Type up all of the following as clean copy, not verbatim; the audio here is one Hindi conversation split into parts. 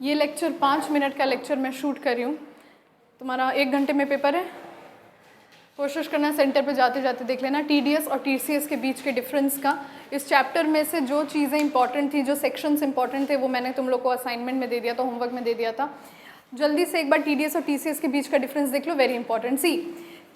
ये लेक्चर 5 मिनट का लेक्चर मैं शूट कर रही हूँ। तुम्हारा 1 घंटे में पेपर है। कोशिश करना सेंटर पे जाते जाते देख लेना टीडीएस और टीसीएस के बीच के डिफरेंस का। इस चैप्टर में से जो चीज़ें इंपॉर्टेंट थी, जो सेक्शंस इंपॉर्टेंट थे, वो मैंने तुम लोग को असाइनमेंट में दे दिया था, होमवर्क में दे दिया था। जल्दी से एक बार टीडीएस और टीसीएस के बीच का डिफरेंस देख लो, वेरी इंपॉर्टेंट। सी,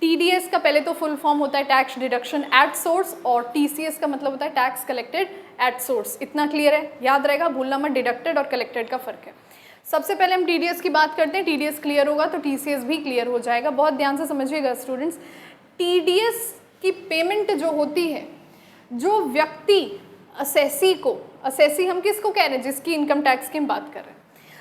टीडीएस का पहले तो फुल फॉर्म होता है टैक्स डिडक्शन एट सोर्स, और टीसीएस का मतलब होता है टैक्स कलेक्टेड एट सोर्स। इतना क्लियर है, याद रहेगा, भूलना मत, डिडक्टेड और कलेक्टेड का फर्क है। सबसे पहले हम टीडीएस की बात करते हैं। टीडीएस क्लियर होगा तो टीसीएस भी क्लियर हो जाएगा। बहुत ध्यान से समझिएगा स्टूडेंट्स। टीडीएस की पेमेंट जो होती है, जो व्यक्ति असेसी को, असेसी हम किसको कह रहे हैं, जिसकी इनकम टैक्स की हम बात कर रहे हैं,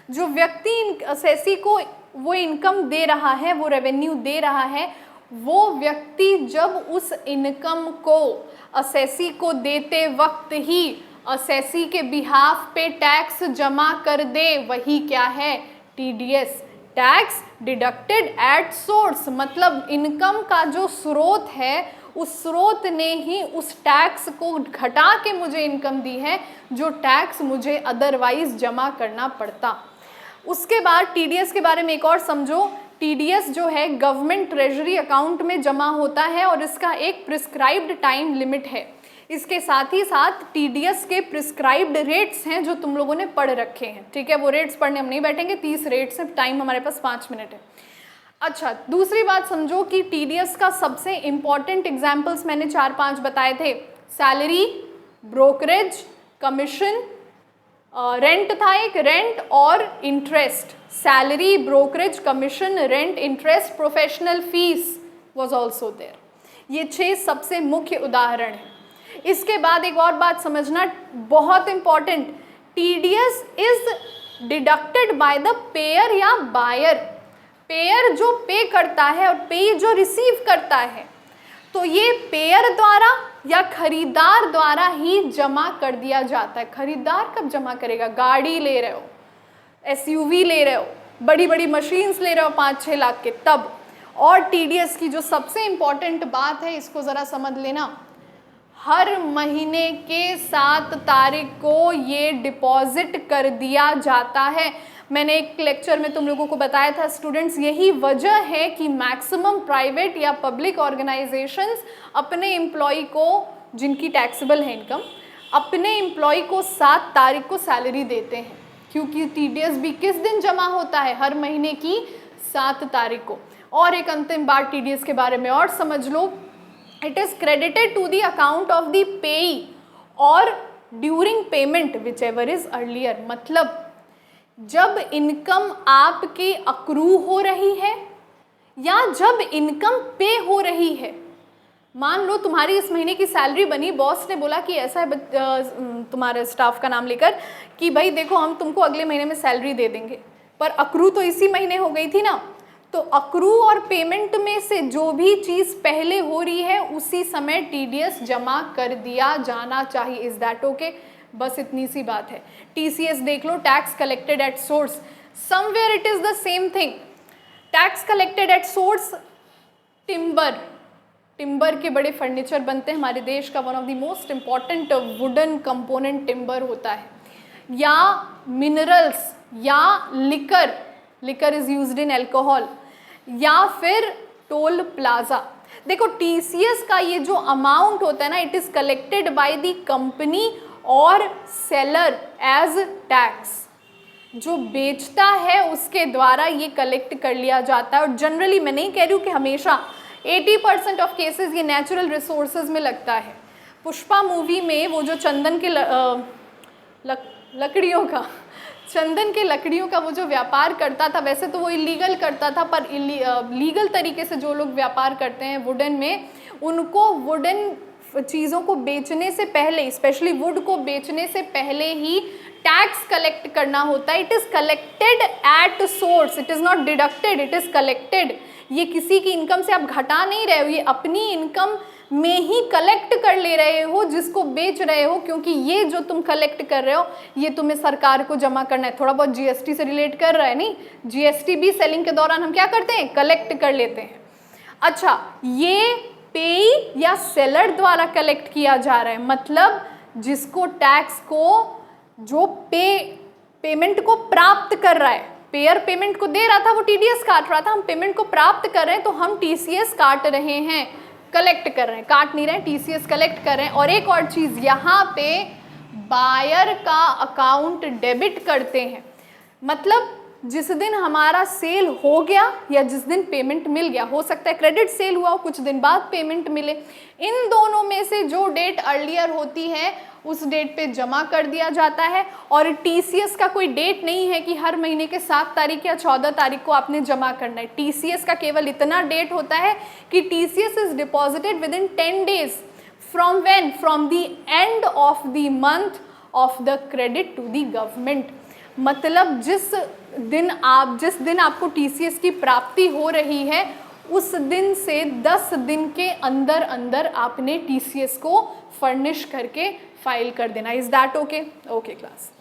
जो व्यक्ति असेसी को वो इनकम दे रहा है, वो रेवेन्यू दे रहा है, वो व्यक्ति जब उस इनकम को असेसी को देते वक्त ही असेसी के बिहाफ पे टैक्स जमा कर दे, वही क्या है, TDS, tax deducted at source. मतलब इनकम का जो स्रोत है, उस स्रोत ने ही उस टैक्स को घटा के मुझे इनकम दी है, जो टैक्स मुझे अदरवाइज जमा करना पड़ता। उसके बाद टीडीएस के बारे में एक और समझो। टीडीएस जो है गवर्नमेंट ट्रेजरी अकाउंट में जमा होता है और इसका एक प्रिस्क्राइब्ड टाइम लिमिट है। इसके साथ ही साथ टीडीएस के प्रिस्क्राइब्ड रेट्स हैं जो तुम लोगों ने पढ़ रखे हैं, ठीक है। वो रेट्स पढ़ने हम नहीं बैठेंगे, 30 रेट्स हैं, टाइम हमारे पास 5 मिनट है। अच्छा, दूसरी बात समझो कि टीडीएस का सबसे इंपॉर्टेंट एग्जाम्पल्स मैंने 4-5 बताए थे। सैलरी, ब्रोकरेज, कमीशन, रेंट था एक, रेंट और interest. Salary, brokerage, commission, rent, interest, professional fees was also there. ये 6 सबसे मुख्य उदाहरण हैं। इसके बाद एक और बात समझना, बहुत important, TDS is deducted by the pair या बायर। पेयर जो पे करता है और पे जो रिसीव करता है, तो ये पेयर द्वारा या खरीदार द्वारा ही जमा कर दिया जाता है। खरीदार कब जमा करेगा? गाड़ी ले रहे हो, एसयूवी ले रहे हो, बड़ी बड़ी मशीन्स ले रहे हो 5-6 लाख के, तब। और टीडीएस की जो सबसे इंपॉर्टेंट बात है, इसको ज़रा समझ लेना, हर महीने के 7 तारीख को ये डिपॉजिट कर दिया जाता है। मैंने एक लेक्चर में तुम लोगों को बताया था स्टूडेंट्स, यही वजह है कि मैक्सिमम प्राइवेट या पब्लिक ऑर्गेनाइजेशंस अपने एम्प्लॉय को, जिनकी टैक्सेबल है इनकम, अपने एम्प्लॉय को 7 तारीख को सैलरी देते हैं, क्योंकि टीडीएस भी किस दिन जमा होता है? हर महीने की 7 तारीख को। और एक अंतिम बात टीडीएस के बारे में और समझ लो, it is credited to the account of the payee or during payment whichever is earlier. मतलब जब इनकम आपकी अक्रू हो रही है या जब इनकम पे हो रही है। मान लो तुम्हारी इस महीने की सैलरी बनी, बॉस ने बोला कि ऐसा है, तुम्हारे स्टाफ का नाम लेकर, कि भाई देखो हम तुमको अगले महीने में सैलरी दे देंगे, पर अक्रू तो इसी महीने हो गई थी ना। तो अक्रू और पेमेंट में से जो भी चीज़ पहले हो रही है, उसी समय टीडीएस जमा कर दिया जाना चाहिए। Is that okay? बस इतनी सी बात है। टीसीएस देख लो, tax collected at source, somewhere it is the same thing. Tax collected at source, timber के बड़े फर्नीचर बनते हैं हमारे देश का, one of the most important wooden component timber होता है, या मिनरल्स, या liquor is used in alcohol, या फिर टोल प्लाजा। देखो टीसीएस का ये जो अमाउंट होता है ना, it is collected by the company और सेलर एज टैक्स। जो बेचता है उसके द्वारा ये कलेक्ट कर लिया जाता है। और जनरली, मैं नहीं कह रही हूँ कि हमेशा, 80% ऑफ केसेस ये नेचुरल रिसोर्सेज में लगता है। पुष्पा मूवी में वो जो चंदन के लकड़ियों का वो जो व्यापार करता था, वैसे तो वो इलीगल करता था, पर लीगल तरीके से जो लोग व्यापार करते हैं वुडन में, उनको वुडन चीज़ों को बेचने से पहले, स्पेशली वुड को बेचने से पहले ही टैक्स कलेक्ट करना होता है। It is collected at source, it is not deducted, it is collected. ये किसी की इनकम से आप घटा नहीं रहे हो, ये अपनी इनकम में ही कलेक्ट कर ले रहे हो जिसको बेच रहे हो, क्योंकि ये जो तुम कलेक्ट कर रहे हो ये तुम्हें सरकार को जमा करना है। थोड़ा बहुत जीएसटी से रिलेट कर रहा है, नहीं? जीएसटी भी सेलिंग के दौरान हम क्या करते हैं? कलेक्ट कर लेते हैं। अच्छा, ये पेई या सेलर द्वारा कलेक्ट किया जा रहा है, मतलब जिसको टैक्स को जो पे पेमेंट को प्राप्त कर रहा है, पेयर पेमेंट को दे रहा था, वो टीडीएस काट रहा था, हम पेमेंट को प्राप्त कर रहे हैं तो हम टीसीएस काट रहे हैं, कलेक्ट कर रहे हैं, काट नहीं रहे हैं, टीसीएस कलेक्ट कर रहे हैं। और एक और चीज, यहाँ पे बायर का अकाउंट डेबिट करते हैं, मतलब जिस दिन हमारा सेल हो गया या जिस दिन पेमेंट मिल गया, हो सकता है क्रेडिट सेल हुआ हो, कुछ दिन बाद पेमेंट मिले, इन दोनों में से जो डेट अर्लियर होती है उस डेट पे जमा कर दिया जाता है। और टीसीएस का कोई डेट नहीं है कि हर महीने के 7 तारीख या 14 तारीख को आपने जमा करना है। टीसीएस का केवल इतना डेट होता है कि TCS is deposited within 10 days from when, from the end of the month of the credit to the government. मतलब जिस दिन आपको टीसीएस की प्राप्ति हो रही है उस दिन से 10 दिन के अंदर अंदर आपने टीसीएस को फर्निश करके फाइल कर देना। Is that okay? Okay class.